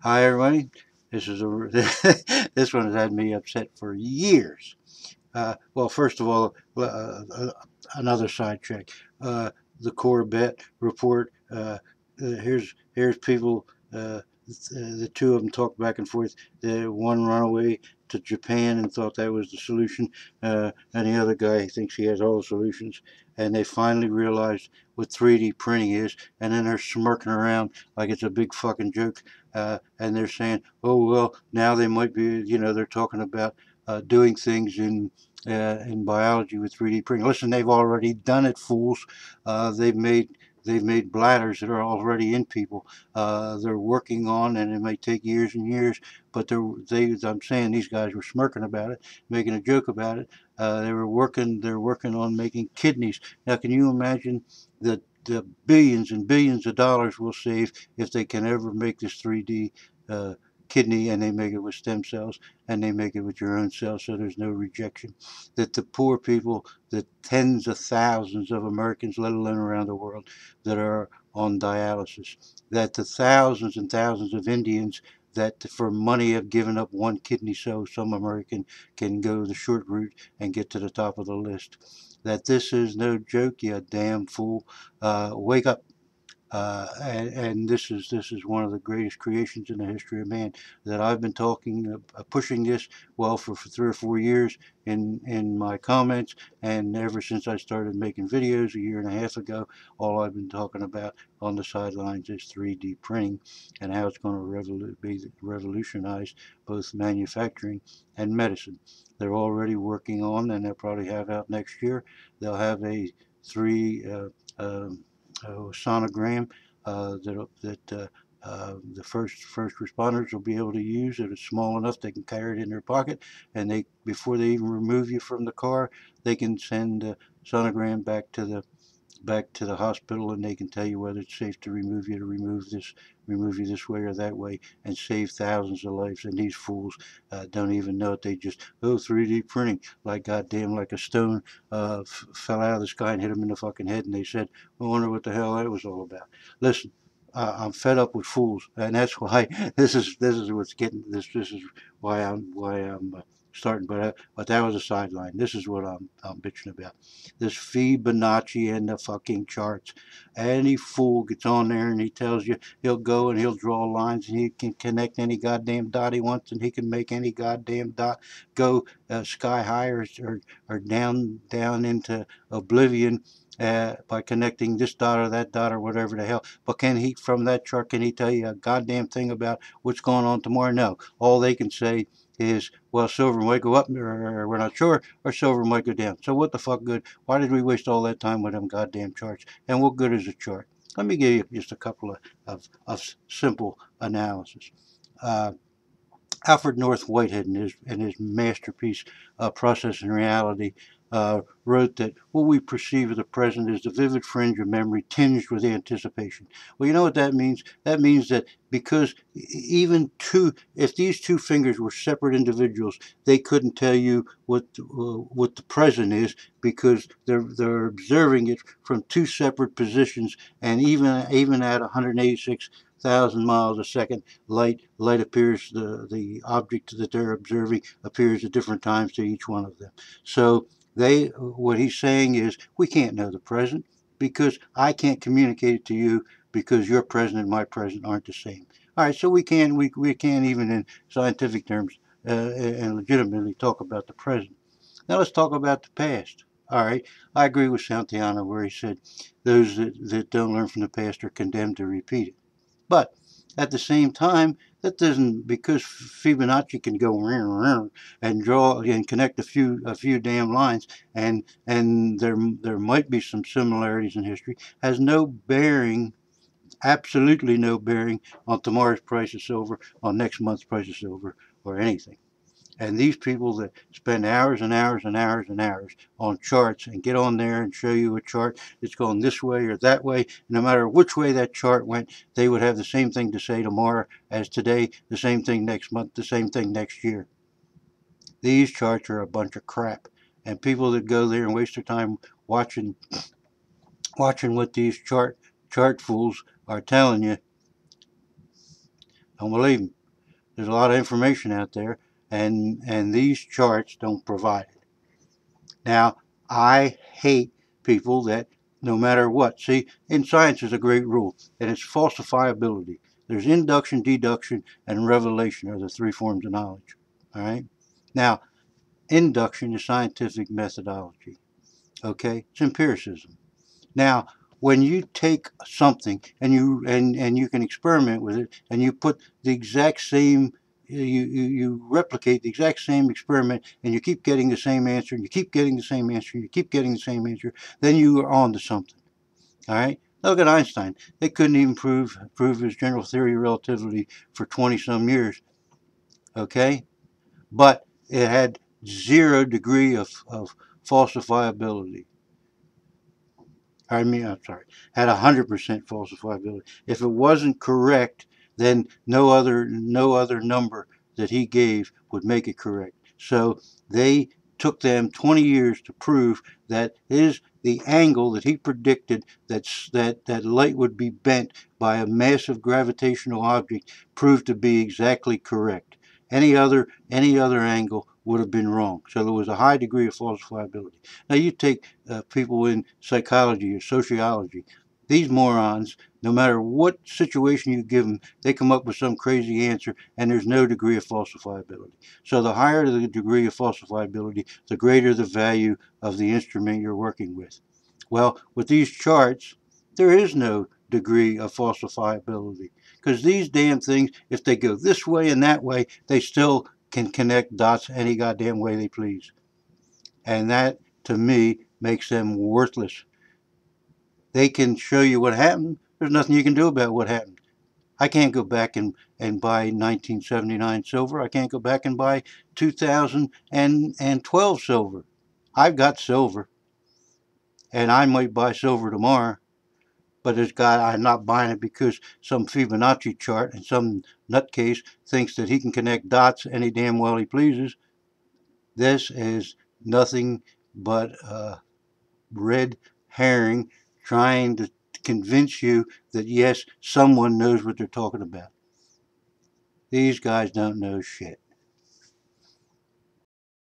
Hi everybody. This is this one has had me upset for years. Well, first of all, another sidetrack. Uh, the Corvette report. Here's people. The two of them talked back and forth. The one run away to Japan and thought that was the solution, and the other guy thinks he has all the solutions. And they finally realized what 3D printing is, and then they're smirking around like it's a big fucking joke. And they're saying, "Oh well, now they might be." They're talking about doing things in biology with 3D printing. Listen, they've already done it, fools. They've made bladders that are already in people. They're working on, and it may take years and years, but I'm saying these guys were smirking about it, making a joke about it. They're working on making kidneys. Now, can you imagine the billions and billions of dollars we'll save if they can ever make this 3D uh, kidney, and they make it with stem cells, and they make it with your own cells, so there's no rejection. That the poor people, the tens of thousands of Americans, let alone around the world, that are on dialysis, that the thousands and thousands of Indians that for money have given up one kidney so some American can go the short route and get to the top of the list. That this is no joke, you damn fool. Wake up. And this is one of the greatest creations in the history of man. That I've been pushing this, well, for 3 or 4 years in my comments, and ever since I started making videos a year and a half ago, all I've been talking about on the sidelines is 3D printing and how it's going to revolutionize both manufacturing and medicine. They're already working on, and they'll probably have out next year. They'll have a three. Sonogram the first responders will be able to use. It is small enough they can carry it in their pocket, and they before they even remove you from the car, they can send a sonogram back to the hospital, and they can tell you whether it's safe to remove you this way or that way, and save thousands of lives. And these fools don't even know it. They just 3D printing, like goddamn, like a stone fell out of the sky and hit them in the fucking head, and they said, I wonder what the hell that was all about. Listen. I'm fed up with fools, and that's why this is what's getting this. This is why I'm starting. But that was a sideline. This is what I'm bitching about. This Fibonacci and the fucking charts. Any fool gets on there and he tells you he'll go and he'll draw lines and he can connect any goddamn dot he wants, and he can make any goddamn dot go sky high or down into oblivion. By connecting this dot or that dot or whatever the hell. But from that chart, can he tell you a goddamn thing about what's going on tomorrow? No. All they can say is, well, silver might go up, or we're not sure, or silver might go down. So what the fuck good? Why did we waste all that time with them goddamn charts? And what good is a chart? Let me give you just a couple of simple analysis. Uh, Alfred North Whitehead, in his masterpiece, Process and Reality, wrote that what we perceive of the present is the vivid fringe of memory tinged with anticipation. Well, you know what that means? That means that because if these two fingers were separate individuals, they couldn't tell you what the present is, because they're observing it from two separate positions, and even at 186,000 miles a second, light appears, the object that they're observing appears at different times to each one of them. So what he's saying is, we can't know the present because I can't communicate it to you, because your present and my present aren't the same. All right, so we can't even in scientific terms and legitimately talk about the present. Now let's talk about the past. All right, I agree with Santayana where he said those that don't learn from the past are condemned to repeat it. But at the same time, that doesn't, because Fibonacci can go and draw and connect a few damn lines, and there might be some similarities in history, has no bearing, absolutely no bearing on tomorrow's price of silver, on next month's price of silver, or anything. And these people that spend hours and hours and hours and hours on charts and get on there and show you a chart that's going this way or that way, no matter which way that chart went, they would have the same thing to say tomorrow as today, the same thing next month, the same thing next year. These charts are a bunch of crap. And people that go there and waste their time watching what these chart fools are telling you, Don't believe them. There's a lot of information out there, and these charts don't provide it. Now, I hate people that no matter what. See, in science there's a great rule, and it's falsifiability. There's induction, deduction, and revelation are the three forms of knowledge. All right. Now, induction is scientific methodology. Okay, it's empiricism. Now, when you take something and you can experiment with it, and you put the exact same you replicate the exact same experiment, and you keep getting the same answer, and you keep getting the same answer, and you keep getting the same answer, then you are on to something. All right. Look at Einstein. They couldn't even prove his general theory of relativity for 20 some years. Okay, but it had 0 degree of falsifiability. I'm sorry, had 100% falsifiability. If it wasn't correct, then no other number that he gave would make it correct. So they took them 20 years to prove that the angle that he predicted that light would be bent by a massive gravitational object proved to be exactly correct. Any other angle would have been wrong. So there was a high degree of falsifiability. Now you take people in psychology or sociology. These morons, no matter what situation you give them, they come up with some crazy answer, and there's no degree of falsifiability. So the higher the degree of falsifiability, the greater the value of the instrument you're working with. Well, with these charts, there is no degree of falsifiability, because these damn things, if they go this way and that way, they still can connect dots any goddamn way they please. And that, to me, makes them worthless. They can show you what happened. There's nothing you can do about what happened. I can't go back and buy 1979 silver. I can't go back and buy 2012 silver. I've got silver, and I might buy silver tomorrow, but I'm not buying it because some Fibonacci chart and some nutcase thinks that he can connect dots any damn well he pleases. This is nothing but red herring trying to convince you that yes, someone knows what they're talking about. These guys don't know shit.